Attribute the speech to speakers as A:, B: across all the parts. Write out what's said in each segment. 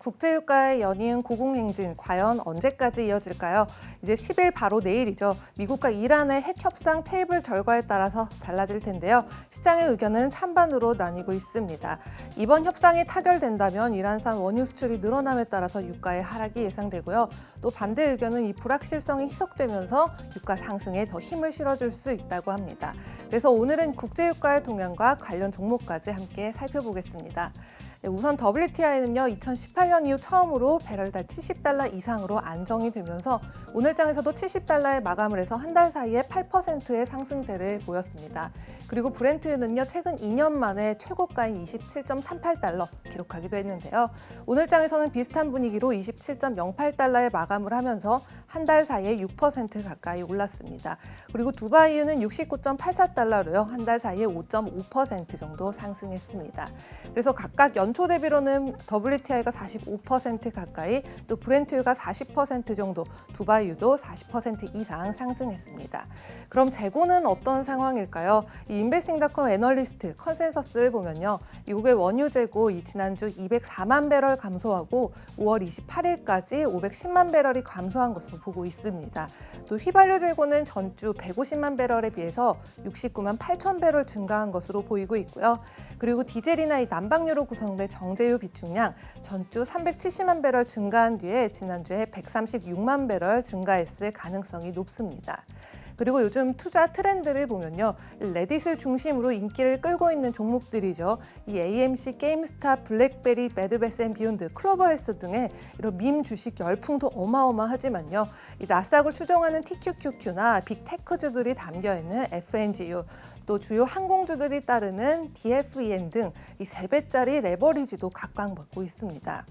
A: 국제유가의 연이은 고공행진 과연 언제까지 이어질까요? 이제 10일 바로 내일이죠. 미국과 이란의 핵협상 테이블 결과에 따라서 달라질 텐데요. 시장의 의견은 찬반으로 나뉘고 있습니다. 이번 협상이 타결된다면 이란산 원유 수출이 늘어남에 따라서 유가의 하락이 예상되고요. 또 반대 의견은 이 불확실성이 희석되면서 유가 상승에 더 힘을 실어줄 수 있다고 합니다. 그래서 오늘은 국제유가의 동향과 관련 종목까지 함께 살펴보겠습니다. 우선 WTI는요, 2018년 이후 처음으로 배럴당 $70 이상으로 안정이 되면서 오늘 장에서도 $70에 마감을 해서 한 달 사이에 8%의 상승세를 보였습니다. 그리고 브렌트유는요, 최근 2년 만에 최고가인 $27.38 기록하기도 했는데요. 오늘 장에서는 비슷한 분위기로 $27.08에 마감을 하면서 한 달 사이에 6% 가까이 올랐습니다. 그리고 두바이유는 $69.84로요, 한 달 사이에 5.5% 정도 상승했습니다. 그래서 각각 연초 대비로는 WTI가 45% 가까이, 또 브렌트유가 40% 정도, 두바이유도 40% 이상 상승했습니다. 그럼 재고는 어떤 상황일까요? 이 인베스팅닷컴 애널리스트 컨센서스를 보면요, 미국의 원유 재고 지난주 204만 배럴 감소하고 5월 28일까지 510만 배럴이 감소한 것으로 보고 있습니다. 또 휘발유 재고는 전주 150만 배럴에 비해서 69만 8천 배럴 증가한 것으로 보이고 있고요. 그리고 디젤이나 이 난방유로 구성된 정제유 비축량 전주 370만 배럴 증가한 뒤에 지난주에 136만 배럴 증가했을 가능성이 높습니다. 그리고 요즘 투자 트렌드를 보면요, 레딧을 중심으로 인기를 끌고 있는 종목들이죠. 이 AMC, 게임스타, 블랙베리, 배드베스앤비욘드, 클로버헬스 등의 이런 밈 주식 열풍도 어마어마하지만요, 이 나스닥을 추종하는 TQQQ나 빅테크주들이 담겨 있는 FNGU, 또 주요 항공주들이 따르는 DFEN 등 이 3배짜리 레버리지도 각광받고 있습니다.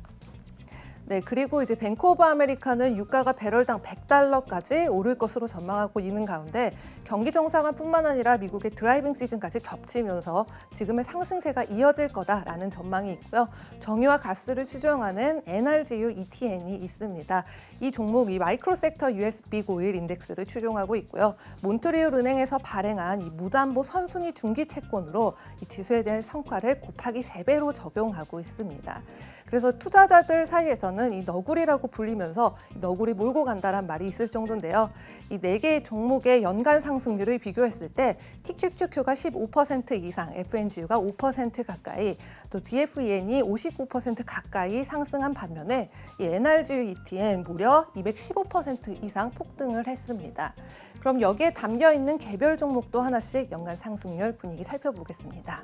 A: 네, 그리고 이제 뱅크 오브 아메리카는 유가가 배럴당 $100까지 오를 것으로 전망하고 있는 가운데 경기 정상화뿐만 아니라 미국의 드라이빙 시즌까지 겹치면서 지금의 상승세가 이어질 거다라는 전망이 있고요. 정유와 가스를 추종하는 NRGU ETN이 있습니다. 이 종목, 이 마이크로 섹터 US 빅 오일 인덱스를 추종하고 있고요. 몬트리올 은행에서 발행한 이 무담보 선순위 중기 채권으로 이 지수에 대한 성과를 곱하기 3배로 적용하고 있습니다. 그래서 투자자들 사이에서는 이 너구리라고 불리면서 너구리 몰고 간다는 말이 있을 정도인데요. 이 4개의 종목의 연간 상승률을 비교했을 때 TQQQ가 15% 이상, FNGU가 5% 가까이, 또 DFEN이 59% 가까이 상승한 반면에 이 NRGU ETN 무려 215% 이상 폭등을 했습니다. 그럼 여기에 담겨 있는 개별 종목도 하나씩 연간 상승률 분위기 살펴보겠습니다.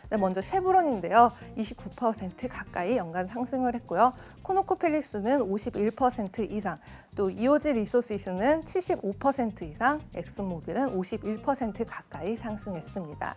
A: 네, 먼저 쉐브론인데요. 29% 가까이 연간 상승을 했고요. 코노코필립스는 51% 이상, 또 이오지 리소시스는 75% 이상, 엑슨모빌은 51% 가까이 상승했습니다.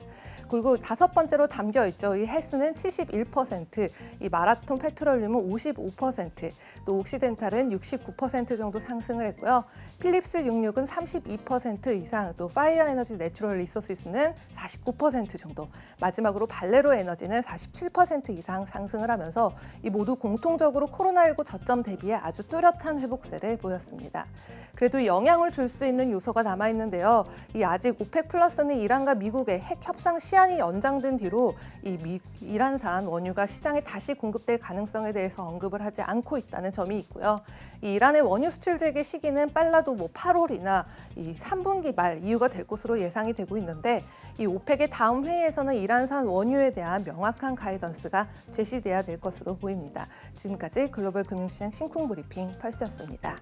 A: 그리고 5번째로 담겨 있죠. 이 헬스는 71%, 이 마라톤 페트롤륨은 55%, 또 옥시덴탈은 69% 정도 상승을 했고요. 필립스 66은 32% 이상, 또 파이어 에너지 내추럴 리소시스는 49% 정도, 마지막으로 발레로 에너지는 47% 이상 상승을 하면서 이 모두 공통적으로 코로나19 저점 대비해 아주 뚜렷한 회복세를 보였습니다. 그래도 영향을 줄 수 있는 요소가 남아있는데요. 이 아직 오펙 플러스는 이란과 미국의 핵 협상 시한이 연장된 뒤로 이 이란산 원유가 시장에 다시 공급될 가능성에 대해서 언급을 하지 않고 있다는 점이 있고요. 이 이란의 원유 수출 재개 시기는 빨라도 8월이나 이 3분기 말 이후가 될 것으로 예상이 되고 있는데, 이 오펙의 다음 회의에서는 이란산 원유에 대한 명확한 가이던스가 제시돼야 될 것으로 보입니다. 지금까지 글로벌 금융시장 심쿵 브리핑 펄스였습니다.